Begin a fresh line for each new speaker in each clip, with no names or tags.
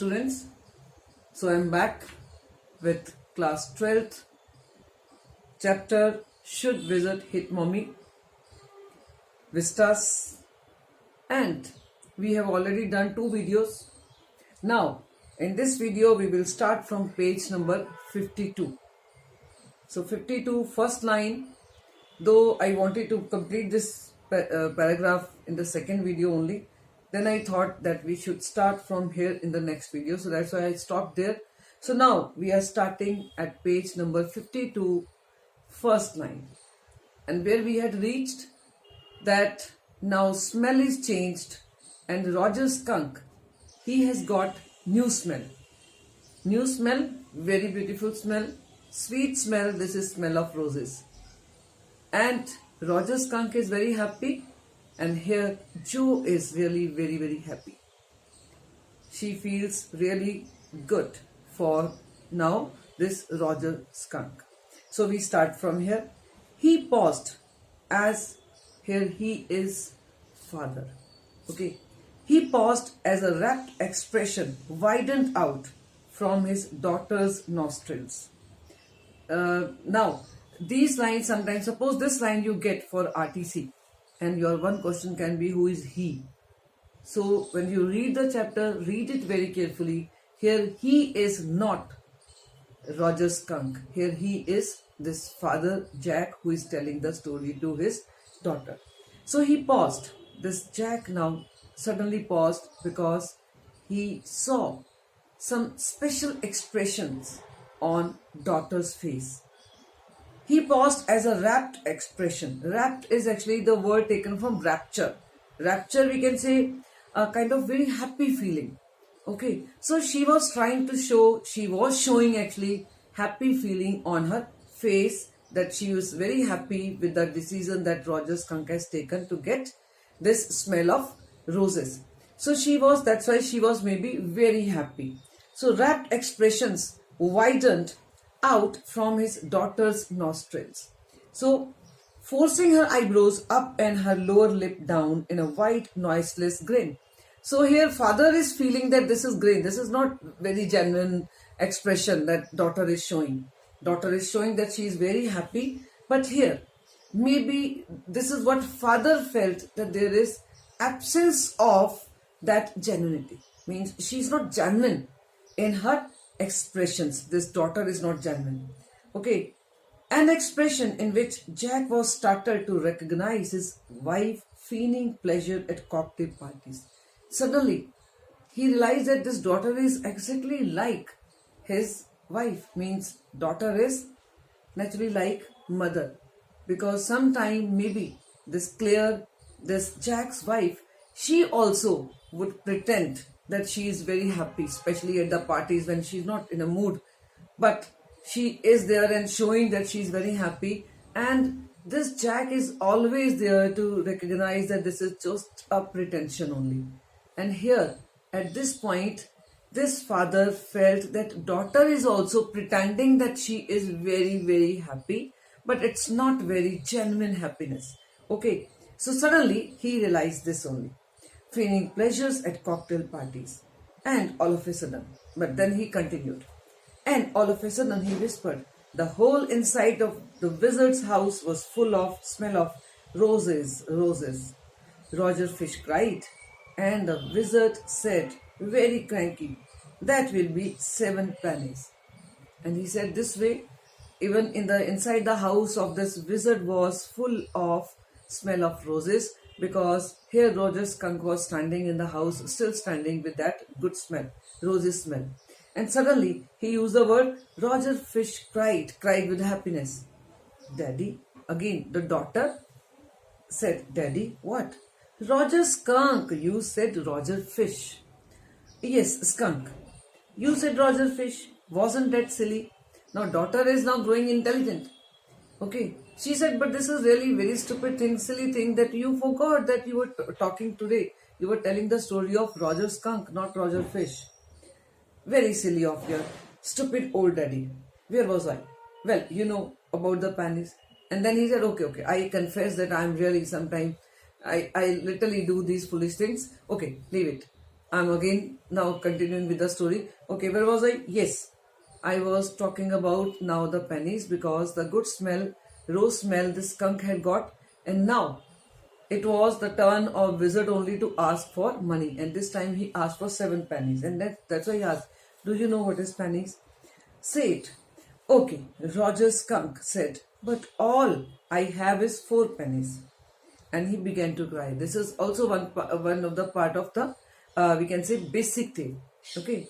students. So I am back with class 12th chapter Should Visit Hit Mommy Vistas, and we have already done 2 videos. Now in this video we will start from page number 52. So 52, first line, though I wanted to complete this paragraph in the second video only, then I thought that we should start from here in the next video, so that's why I stopped there. So now we are starting at page number 52, first line, and where we had reached that now smell is changed and Roger skunk, he has got new smell. New smell, very beautiful smell, sweet smell. This is smell of roses. And Roger skunk is very happy, and here Joe is really very happy. She feels really good for now this Roger skunk. So we start from here. He paused as here he is father. Okay. He paused as a rapt expression widened out from his daughter's nostrils. Now, these lines sometimes, suppose this line you get for RTC, and your one question can be, who is he? So when you read the chapter, read it very carefully. Here he is not Roger skunk. Here he is this father Jack who is telling the story to his daughter. So he paused. This Jack now suddenly paused because he saw some special expressions on daughter's face. He paused as a rapt expression. Rapt is actually the word taken from rapture. Rapture, we can say a kind of very happy feeling. Okay, so she was trying to show, she was showing actually happy feeling on her face, that she was very happy with the decision that Roger skunk has taken to get this smell of roses. So she was, that's why she was maybe very happy. So rapt expressions widened out from his daughter's nostrils. So forcing her eyebrows up and her lower lip down in a wide noiseless grin. So here father is feeling that this is grin. This is not very genuine expression that daughter is showing. Daughter is showing that she is very happy. But here maybe this is what father felt, that there is absence of that genuinity. Means she is not genuine in her expressions. This daughter is not genuine. Okay. An expression in which Jack was startled to recognize his wife feigning pleasure at cocktail parties. Suddenly, he realized that this daughter is exactly like his wife. Means daughter is naturally like mother. Because sometime maybe this Claire, this Jack's wife, she also would pretend that she is very happy, especially at the parties when she's not in a mood. But she is there and showing that she is very happy. And this Jack is always there to recognize that this is just a pretension only. And here, at this point, this father felt that daughter is also pretending that she is very happy, but it's not very genuine happiness. Okay, so suddenly he realized this only. Feigning pleasures at cocktail parties. And all of a sudden, but then he continued. And all of a sudden he whispered, the whole inside of the wizard's house was full of smell of roses. Roger Fish cried. And the wizard said, very cranky, that will be 7 pennies. And he said this way, even in the inside the house of this wizard was full of smell of roses, because here Roger skunk was standing in the house, still standing with that good smell, roses smell. And suddenly he used the word, Roger Fish cried with happiness. Daddy, again the daughter said, Daddy, what? Roger skunk, you said Roger Fish. Yes, skunk. You said Roger Fish. Wasn't that silly? Now daughter is now growing intelligent. Okay. She said, but this is really very stupid thing, silly thing, that you forgot that you were talking today. You were telling the story of Roger skunk, not Roger Fish. Very silly of your stupid old daddy. Where was I? Well, you know about the pennies. And then he said, okay, I confess that I am really sometimes, I literally do these foolish things. Okay, leave it. I'm again now continuing with the story. Okay, where was I? Yes, I was talking about now the pennies because the good smell, rose smell the skunk had got, and now it was the turn of wizard only to ask for money, and this time he asked for 7 pennies, and that's why he asked, "Do you know what is pennies?" Say it. Okay, Roger Skunk said, "But all I have is 4 pennies." And he began to cry. This is also one of the part of the we can say basic tale. Okay,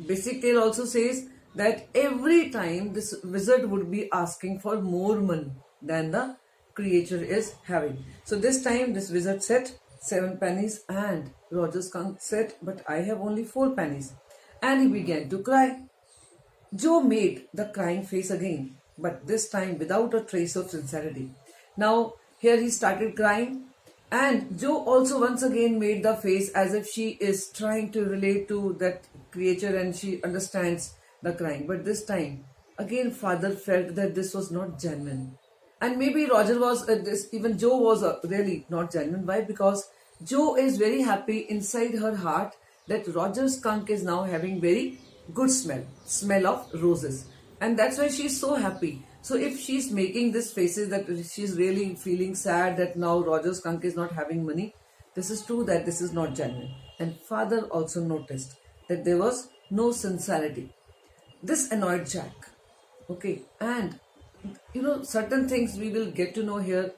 basic tale also says that every time this wizard would be asking for more money than the creature is having. So this time this wizard said 7 pennies, and Roger Skunk said, "But I have only 4 pennies," and he began to cry. Joe made the crying face again, but this time without a trace of sincerity. Now, here he started crying, and Joe also once again made the face as if she is trying to relate to that creature and she understands the crying. But this time, again, father felt that this was not genuine. And maybe Roger was, even Joe was really not genuine. Why? Because Joe is very happy inside her heart that Roger's skunk is now having very good smell of roses, and that's why she's so happy. So if she's making this faces that she's really feeling sad that now Roger's skunk is not having money, this is true that this is not genuine. And father also noticed that there was no sincerity. This annoyed Jack. Okay, and certain things we will get to know here,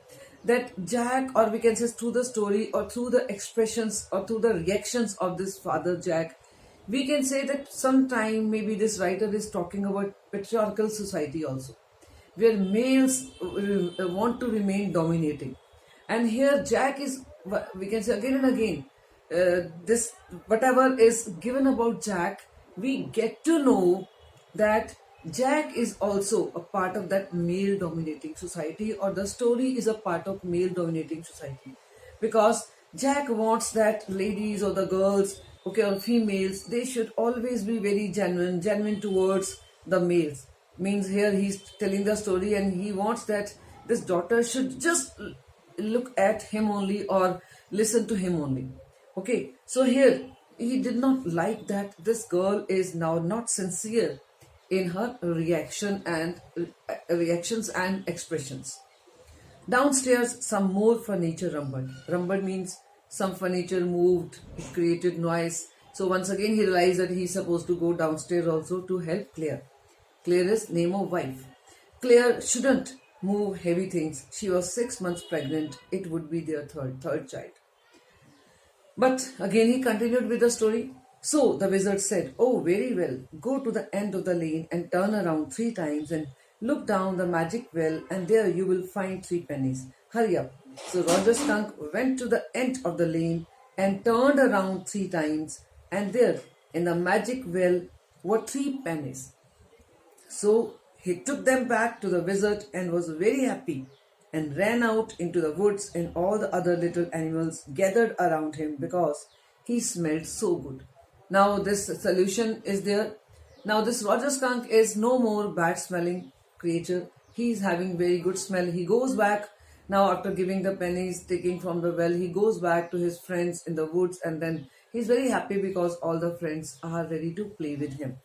that Jack, or we can say through the story or through the expressions or through the reactions of this father Jack, we can say that sometime maybe this writer is talking about patriarchal society also, where males want to remain dominating. And here Jack is, we can say again and again, this whatever is given about Jack, we get to know that Jack is also a part of that male dominating society, or the story is a part of male dominating society, because Jack wants that ladies or the girls, okay, or females, they should always be very genuine towards the males. Means here he's telling the story and he wants that this daughter should just look at him only or listen to him only. Okay, so here he did not like that this girl is now not sincere in her reactions and expressions. Downstairs, some more furniture rumbled. Rumbled means some furniture moved, it created noise. So once again he realized that he's supposed to go downstairs also to help Claire. Claire is name of wife. Claire shouldn't move heavy things. She was 6 months pregnant. It would be their third child. But again he continued with the story. So the wizard said, "Oh, very well. Go to the end of the lane and turn around 3 times and look down the magic well, and there you will find 3 pennies. Hurry up." So Roger Skunk went to the end of the lane and turned around 3 times, and there in the magic well were 3 pennies. So he took them back to the wizard and was very happy and ran out into the woods, and all the other little animals gathered around him because he smelled so good. Now this solution is there. Now this Roger Skunk is no more bad smelling creature. He is having very good smell. He goes back now after giving the pennies, taking from the well. He goes back to his friends in the woods, and then he's very happy because all the friends are ready to play with him.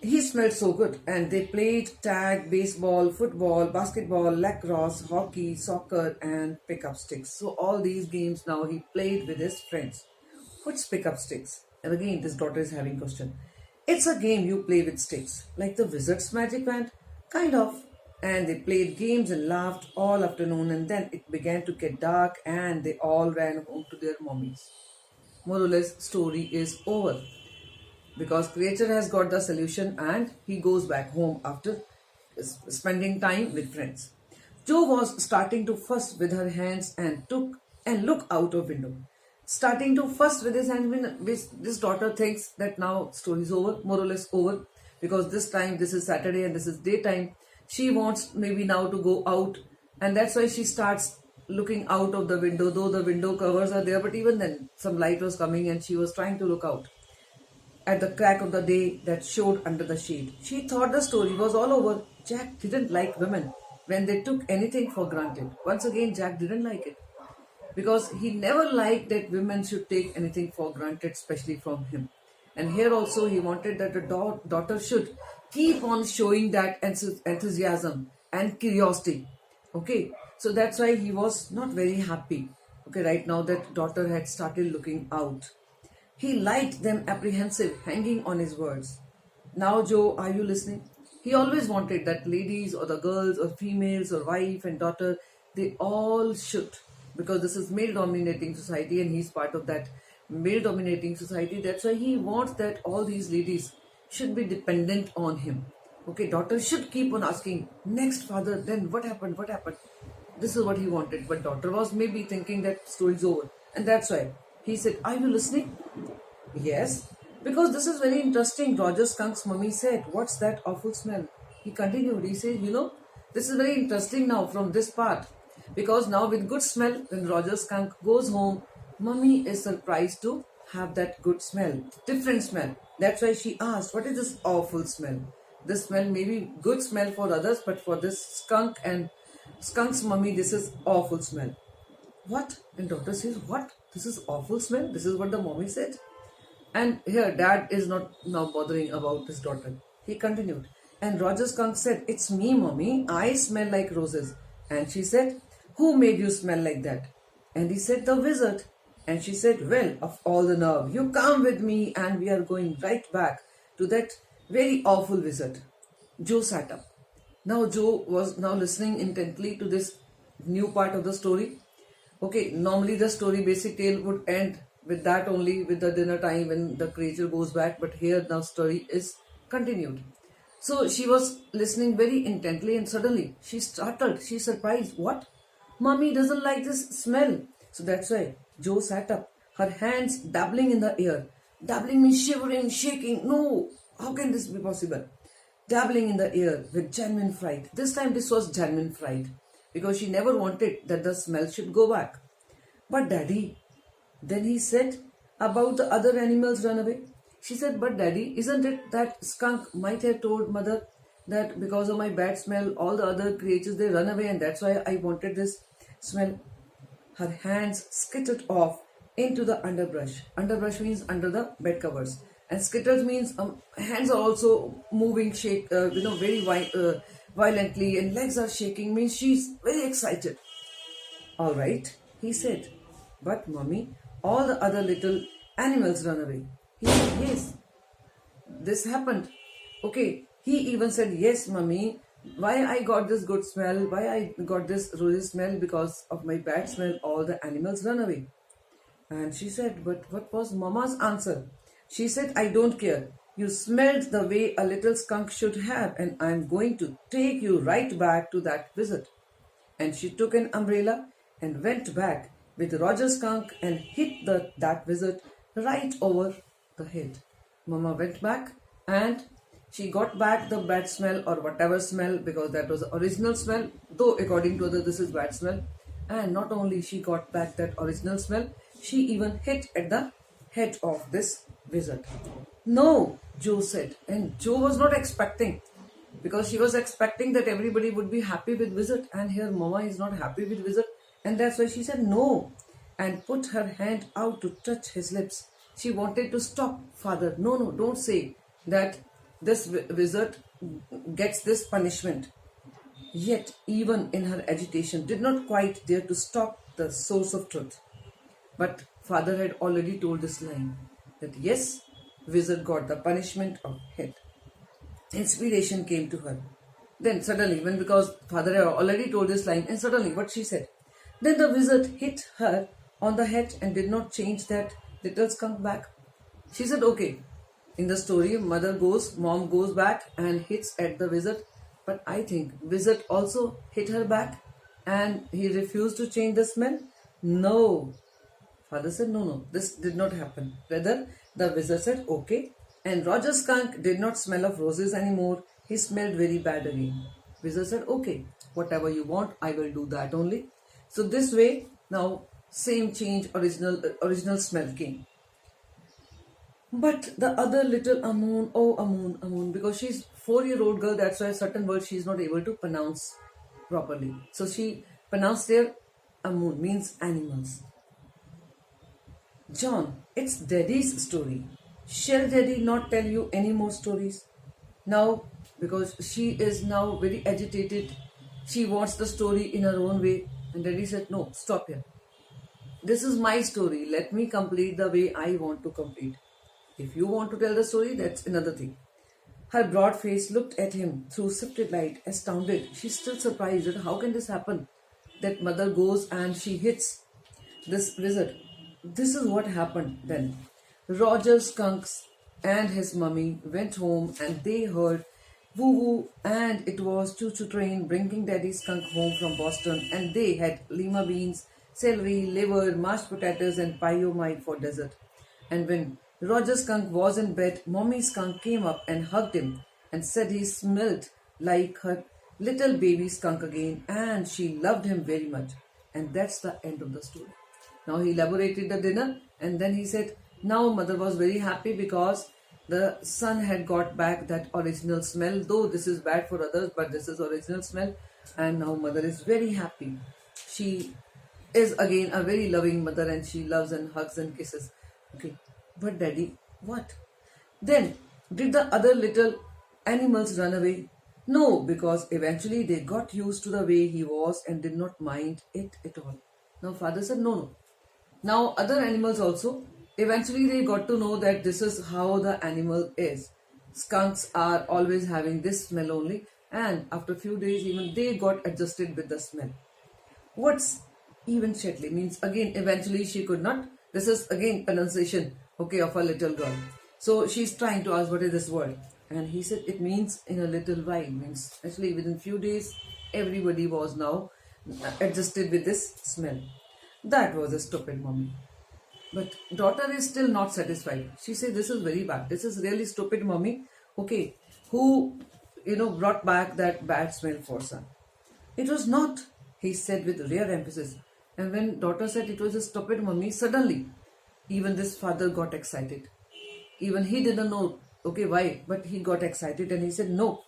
He smelled so good, and they played tag, baseball, football, basketball, lacrosse, hockey, soccer, and pick-up sticks. So all these games now he played with his friends. What's pick-up sticks? And again, this daughter is having question. It's a game you play with sticks, like the wizard's magic wand, kind of. And they played games and laughed all afternoon, and then it began to get dark, and they all ran home to their mommies. More or less, story is over, because creature has got the solution and he goes back home after spending time with friends. Jo was starting to fuss with her hands and look out of window. Starting to fuss with his hands, this daughter thinks that now story is over, more or less over, because this time this is Saturday and this is daytime. She wants maybe now to go out, and that's why she starts looking out of the window, though the window covers are there, but even then some light was coming and she was trying to look out at the crack of the day that showed under the shade. She thought the story was all over. Jack didn't like women when they took anything for granted. Once again, Jack didn't like it. because he never liked that women should take anything for granted, especially from him. And here also he wanted that the daughter should keep on showing that enthusiasm and curiosity. Okay, so that's why he was not very happy. Okay, right now that daughter had started looking out. He liked them apprehensive, hanging on his words. Now, Joe, are you listening? He always wanted that ladies or the girls or females or wife and daughter, they all should, because this is male dominating society and he's part of that male dominating society. That's why he wants that all these ladies should be dependent on him. Okay, daughter should keep on asking, next father, then what happened? What happened? This is what he wanted. But daughter was maybe thinking that story's over. And that's why he said, are you listening? Yes, because this is very interesting. Roger Skunk's mummy said, what's that awful smell? He continued, he said, this is very interesting now from this part. Because now with good smell, when Roger Skunk goes home, mummy is surprised to have that good smell, different smell. That's why she asked, what is this awful smell? This smell may be good smell for others, but for this skunk and skunk's mummy, this is awful smell. What? And daughter says, what? This is awful smell? This is what the mommy said? And here dad is not now bothering about his daughter. He continued. And Roger Skunk said, it's me, mommy. I smell like roses. And she said, who made you smell like that? And he said, the wizard. And she said, well, of all the nerve, you come with me and we are going right back to that very awful wizard. Joe sat up. Now Joe was now listening intently to this new part of the story. Okay, normally the story basic tale would end with that only, with the dinner time when the creature goes back, but here now story is continued. So she was listening very intently and suddenly she startled, she surprised. What? Mommy doesn't like this smell. So that's why Joe sat up, her hands dabbling in the air. Dabbling means shivering, shaking. No, how can this be possible? Dabbling in the air with genuine fright. This time this was genuine fright because she never wanted that the smell should go back. But daddy, then he said about the other animals run away. She said, but daddy, isn't it that skunk might have told mother that because of my bad smell, all the other creatures, they run away and that's why I wanted this smell. Her hands skittered off into the underbrush. Underbrush means under the bed covers. And skittered means hands are also moving, very violently, and legs are shaking, means she's very excited. All right, he said, but mommy, all the other little animals run away. He said, yes, this happened. Okay, he even said, yes, mommy, why I got this good smell, why I got this rosy smell, because of my bad smell, all the animals run away. And she said, but what was mama's answer? She said, I don't care. You smelled the way a little skunk should have, and I'm going to take you right back to that visit. And she took an umbrella and went back with Roger Skunk and hit that visit right over the head. Mama went back and she got back the bad smell or whatever smell, because that was the original smell, though according to others this is bad smell. And not only she got back that original smell, she even hit at the head of this wizard. No, Joe said. And Joe was not expecting, because she was expecting that everybody would be happy with wizard, and here mama is not happy with wizard, and that's why she said no and put her hand out to touch his lips. She wanted to stop father. No, don't say that this wizard gets this punishment. Yet even in her agitation did not quite dare to stop the source of truth. But father had already told this line that yes, wizard got the punishment of head. Inspiration came to her. Then suddenly, because father had already told this line, and suddenly what she said, then the wizard hit her on the head and did not change that little skunk back. She said, okay, in the story, mom goes back and hits at the wizard, but I think wizard also hit her back and he refused to change the smell. No. Father said, no, this did not happen. Rather, the wizard said, okay. And Roger Skunk did not smell of roses anymore. He smelled very bad again. Wizard said, okay, whatever you want, I will do that only. So this way, now same change, original smell came. But the other little Amun, because she's 4-year-old girl, that's why certain words she's not able to pronounce properly. So she pronounced there moon means animals. John, it's Daddy's story. Shall Daddy not tell you any more stories? Now, because she is now very agitated, she wants the story in her own way. And Daddy said, no, stop here. This is my story. Let me complete the way I want to complete. If you want to tell the story, that's another thing. Her broad face looked at him through sifted light, astounded. She's still surprised that how can this happen? That mother goes and she hits this wizard. This is what happened then. Roger Skunks and his mummy went home and they heard woo woo, and it was choo choo train bringing Daddy Skunk home from Boston, and they had lima beans, celery, liver, mashed potatoes, and pie o my for dessert. And when Roger Skunk was in bed, Mommy Skunk came up and hugged him and said he smelled like her little baby skunk again, and she loved him very much. And that's the end of the story. Now he elaborated the dinner, and then he said, now mother was very happy because the son had got back that original smell, though this is bad for others, but this is original smell, and now mother is very happy. She is again a very loving mother, and she loves and hugs and kisses. Okay, but Daddy, what? Then, did the other little animals run away? No, because eventually they got used to the way he was and did not mind it at all. Now father said, no. Now other animals also, eventually they got to know that this is how the animal is. Skunks are always having this smell only, and after a few days even they got adjusted with the smell. What's eventually means again eventually she could not. This is again pronunciation, okay, of a little girl. So she's trying to ask what is this word, and he said it means in a little while, means actually within few days everybody was now adjusted with this smell. That was a stupid mommy. But daughter is still not satisfied. She said this is very bad. This is really stupid mommy. Okay, who brought back that bad smell for son? It was not, he said with rare emphasis. And when daughter said it was a stupid mommy, suddenly even this father got excited. Even he didn't know, okay, why, but he got excited and he said, no,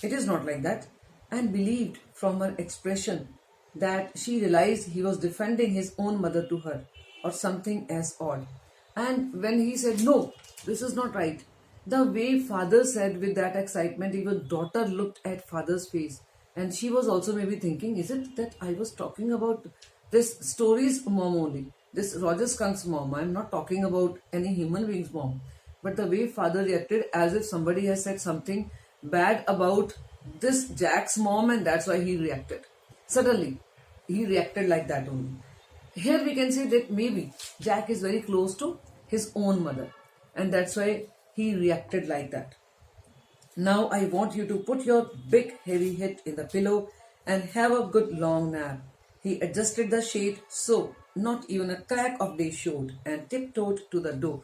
it is not like that. And believed from her expression that she realized he was defending his own mother to her or something as odd. And when he said, no, this is not right, the way father said with that excitement, even daughter looked at father's face. And she was also maybe thinking, is it that I was talking about this story's mom only? This Roger Skunk's mom. I'm not talking about any human being's mom. But the way father reacted as if somebody has said something bad about this Jack's mom, and that's why he reacted. Suddenly, he reacted like that only. Here we can say that maybe Jack is very close to his own mother, and that's why he reacted like that. Now I want you to put your big heavy head in the pillow and have a good long nap. He adjusted the shade so not even a crack of day showed, and tiptoed to the door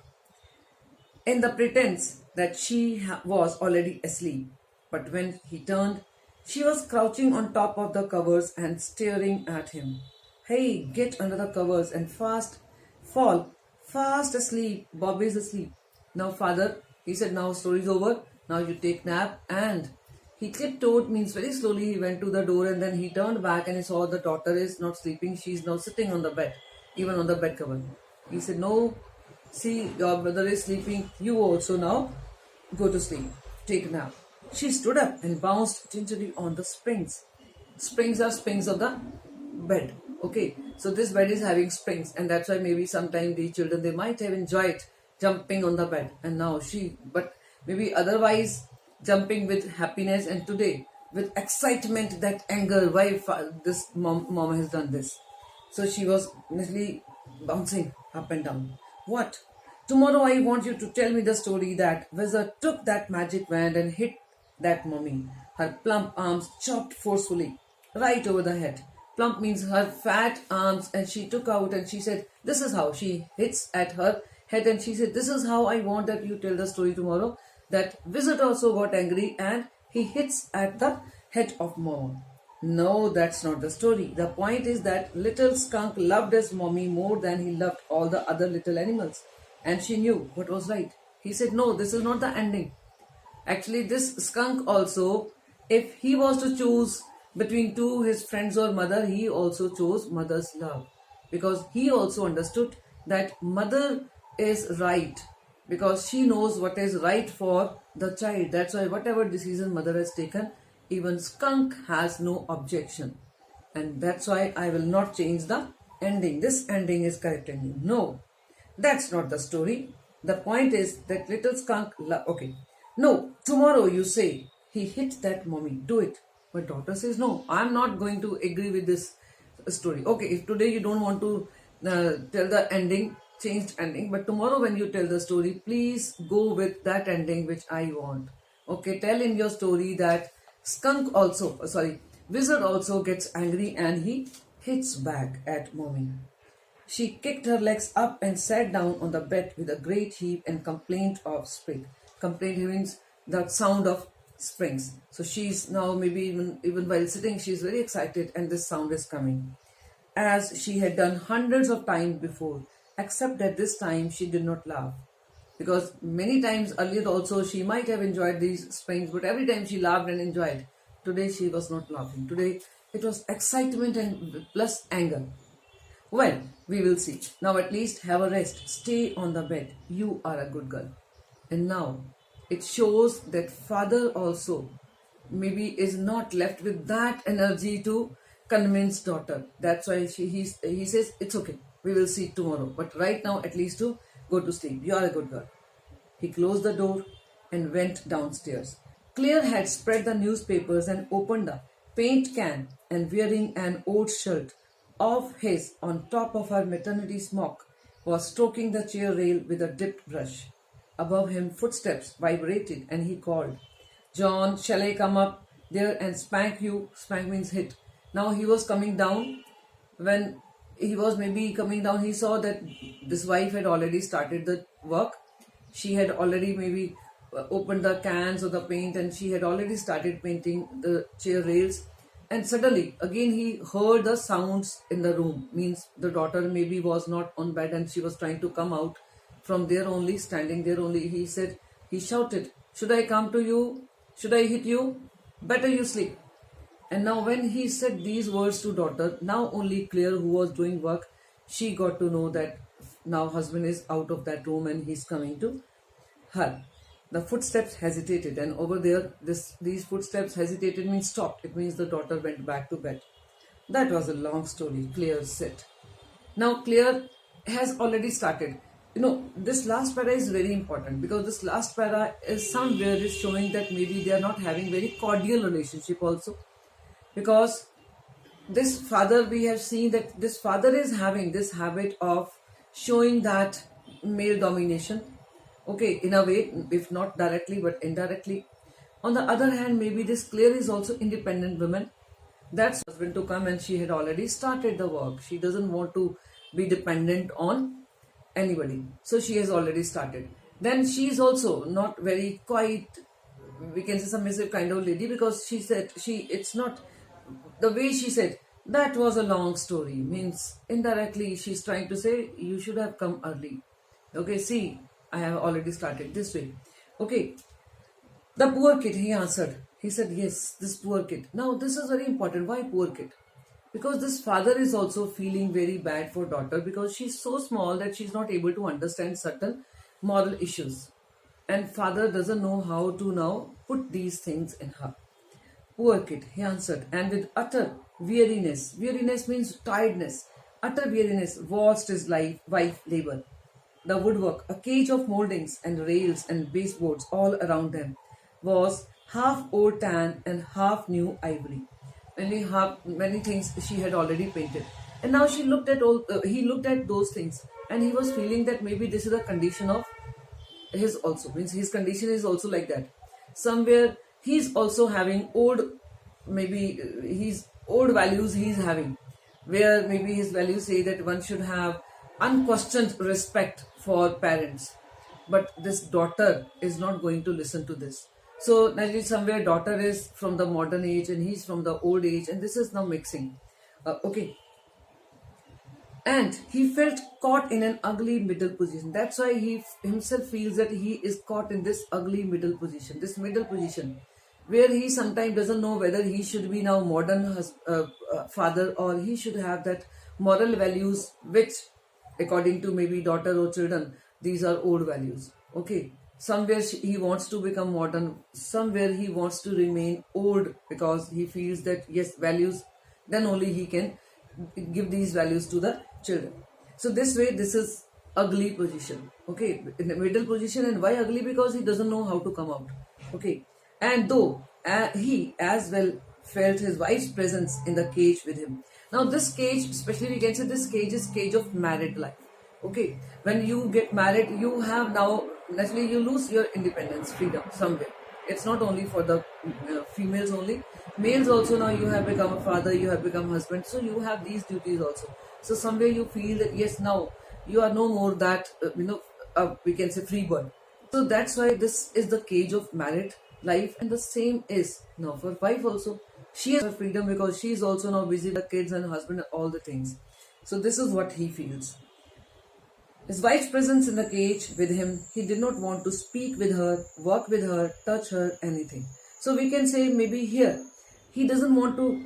in the pretense that she was already asleep. But when he turned, she was crouching on top of the covers and staring at him. Hey, get under the covers and fall fast asleep. Bobby's asleep. Now, father, he said, now story's over. Now you take nap. And he tiptoed, means very slowly he went to the door, and then he turned back and he saw the daughter is not sleeping. She's now sitting on the bed, even on the bed cover. He said, no, see, your brother is sleeping. You also now go to sleep. Take a nap. She stood up and bounced gingerly on the springs. Springs are springs of the bed. Okay, so this bed is having springs, and that's why maybe sometime the children, they might have enjoyed jumping on the bed. And now but maybe otherwise jumping with happiness, and today with excitement, that anger, why this mom has done this. So she was literally bouncing up and down. What? Tomorrow I want you to tell me the story that wizard took that magic wand and hit that mummy. Her plump arms chopped forcefully right over the head. Plump means her fat arms, and she took out and she said, this is how she hits at her head, and she said, this is how I want that you tell the story tomorrow. That wizard also got angry and he hits at the head of mom. No, that's not the story. The point is that little skunk loved his mommy more than he loved all the other little animals. And she knew what was right. He said, no, this is not the ending. Actually, this skunk also, if he was to choose between two his friends or mother, he also chose mother's love, because he also understood that mother is right, because she knows what is right for the child. That's why whatever decision mother has taken, even skunk has no objection. And that's why I will not change the ending. This ending is correct ending. No, that's not the story. The point is that little skunk. Okay, no, tomorrow you say he hit that mommy. Do it. But daughter says no. I'm not going to agree with this story. Okay, if today you don't want to tell the ending, changed ending, but tomorrow when you tell the story, please go with that ending which I want. Okay, tell in your story that skunk also, wizard also gets angry and he hits back at mommy. She kicked her legs up and sat down on the bed with a great heave and complained of spring. Complaint means the sound of springs. So she's now maybe even while sitting, she's very excited and this sound is coming. As she had done hundreds of times before, except that this time she did not laugh. Because many times earlier also she might have enjoyed these springs, but every time she laughed and enjoyed. Today she was not laughing. Today it was excitement and plus anger. Well, we will see. Now at least have a rest. Stay on the bed. You are a good girl. And now it shows that father also maybe is not left with that energy to convince daughter. That's why he says it's okay. We will see tomorrow. But right now at least to go to sleep. You are a good girl. He closed the door and went downstairs. Claire had spread the newspapers and opened the paint can, and wearing an old shirt of his on top of her maternity smock, was stroking the chair rail with a dipped brush. Above him footsteps vibrated and he called, "John, shall I come up there and spank you?" Spank means hit. Now he was coming down. When he was maybe coming down, he saw that this wife had already started the work. She had already maybe opened the cans or the paint and she had already started painting the chair rails. And suddenly again he heard the sounds in the room. Means the daughter maybe was not on bed and she was trying to come out from there only, standing there only. He shouted, "Should I come to you? Should I hit you? Better you sleep." And now when he said these words to daughter, now only Claire, who was doing work, she got to know that now husband is out of that room and he's coming to her. The footsteps hesitated, and over there these footsteps hesitated means stopped. It means the daughter went back to bed. That was a long story, Claire said. Now Claire has already started. This last para is very important, because this last para is somewhere is showing that maybe they are not having very cordial relationship also. Because this father, we have seen that this father is having this habit of showing that male domination. Okay, in a way, if not directly but indirectly. On the other hand, maybe this Claire is also independent woman. That's husband to come and she had already started the work. She doesn't want to be dependent on anybody. So she has already started. Then she is also not very quite, we can say, submissive kind of lady, because she said it's not the way she said. That was a long story. Means indirectly she's trying to say you should have come early. Okay, see, I have already started this way. Okay, the poor kid, he answered. He said, yes, this poor kid. Now this is very important. Why poor kid? Because this father is also feeling very bad for daughter, because she's so small that she's not able to understand certain moral issues. And father doesn't know how to now put these things in her. Poor kid, he answered, and with utter weariness. Weariness means tiredness. Utter weariness watched his wife labor. The woodwork, a cage of moldings and rails and baseboards all around them, was half old tan and half new ivory. Many things she had already painted. And now he looked at those things, and he was feeling that maybe this is a condition of his also. Means his condition is also like that. Somewhere he's also having his old values he's having, where maybe his values say that one should have unquestioned respect for parents. But this daughter is not going to listen to this. So naturally somewhere daughter is from the modern age and he's from the old age, and this is now mixing. Okay. And he felt caught in an ugly middle position. That's why he himself feels that he is caught in this ugly middle position. This middle position where he sometimes doesn't know whether he should be now modern father, or he should have that moral values which according to maybe daughter or children, these are old values. Okay, somewhere he wants to become modern, somewhere he wants to remain old because he feels that yes, values, then only he can give these values to the children. So this way, this is ugly position. Okay, in the middle position. And why ugly? Because he doesn't know how to come out. Okay, and though he as well felt his wife's presence in the cage with him. Now this cage, especially we can say this cage is cage of married life. Okay, when you get married, you have now naturally you lose your independence, freedom somewhere. It's not only for the females only, males also. Now you have become a father, you have become husband, so you have these duties also. So somewhere you feel that yes, now you are no more that we can say free bird. So that's why this is the cage of married life, and the same is now for wife also. She has her freedom because she is also now busy with the kids and husband and all the things. So this is what he feels. His wife's presence in the cage with him, he did not want to speak with her, walk with her, touch her, anything. So we can say maybe here, he doesn't want to,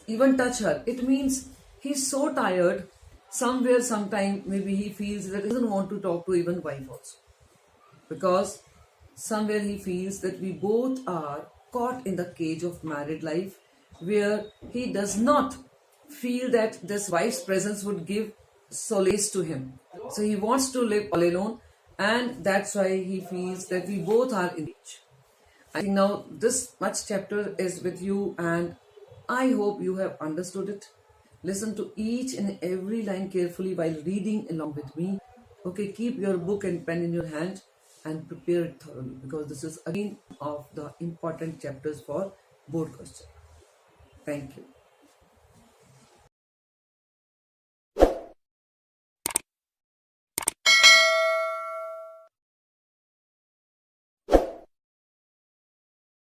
even touch her. It means he's so tired, somewhere, sometime, maybe he feels that he doesn't want to talk to even wife also. Because somewhere he feels that we both are caught in the cage of married life, where he does not feel that this wife's presence would give solace to him. So he wants to live all alone, and that's why he feels that we both are in cage. I think now this much chapter is with you, and I hope you have understood it. Listen to each and every line carefully while reading along with me. Okay, keep your book and pen in your hand and prepare it thoroughly, because this is again of the important chapters for board question. Thank you.